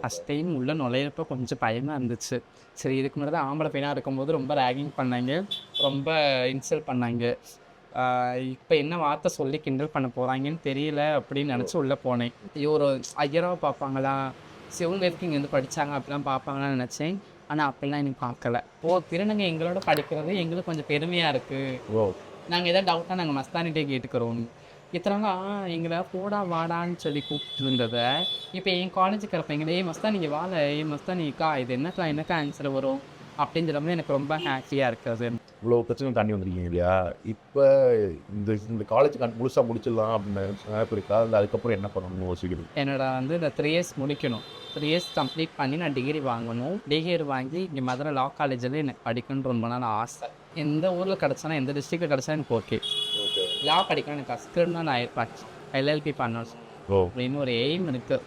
First time உள்ள நுழையிறப்ப கொஞ்சம் பயமாக இருந்துச்சு. சரி இதுக்கு முன்னாடி தான் ஆம்பளை பையனா இருக்கும்போது ரொம்ப ராகிங் பண்ணாங்க. ரொம்ப இன்சல்ட் பண்ணாங்க. இப்ப என்ன வார்த்தை சொல்லி கிண்டல் பண்ண போறாங்கன்னு தெரியல அப்படின்னு நெனச்சு உள்ள போனேன். ஐயோ! ஒரு ஐயரா பார்ப்பாங்களா? இவங்க எதுக்கு இங்க வந்து படிச்சாங்க அப்படிலாம் பார்ப்பாங்களான்னு நெனச்சேன். ஆனா அப்படிலாம் எனக்கு பார்க்கல. திருநங்கை எங்களோட படிக்கிறது எங்களுக்கு கொஞ்சம் பெருமையா இருக்கு. ஓ! நாங்க ஏதாவது டவுட்னா நாங்க மஸ்தானிட்டே கேட்டுக்கிறோம். இத்தன நாளா எங்கள போடா வாடான்னு சொல்லி கூப்பிட்டு இருந்தத, இப்ப என் காலேஜுக்கு வர பையங்களே, "ஏய் மஸ்தான் இங்க வால, ஏய் மஸ்தான் அக்கா இது என்னக்கா என்னக்கா ஆன்சர் வரும்?" அப்படின்னு சொல்லும்போது எனக்கு ரொம்ப ஹாப்பியா இருக்கு அது. இவ்வளோ பிரச்சனை தாண்டி வந்திருக்கீங்க இல்லையா? இப்ப இந்த இந்த காலேஜ் முழுசா முடிச்சிடலாம் அப்படின்னு நினைப்பு இருக்கா? இல்ல அதுக்கப்புறம் என்ன பண்ணணும்னு யோசிக்கிறீங்க? என்னோட இந்த 3 இயர்ஸ் முடிக்கணும். 3 இயர்ஸ் கம்ப்ளீட் பண்ணி நான் டிகிரி வாங்கணும். டிகிரி வாங்கி இங்கே மதுரை லா காலேஜில் எனக்கு படிக்கணும்னு ரொம்ப நாள் ஆசை. எந்த ஊரில் கிடச்சானா எந்த டிஸ்ட்ரிக்டில் கிடச்சா எனக்கு ஓகே. லா படிக்கணும் எனக்கு கிரிமினல் நான் எல்எல்பி பண்ணணும் ஓ! அப்படின்னு ஒரு எய்ம் இருக்குது.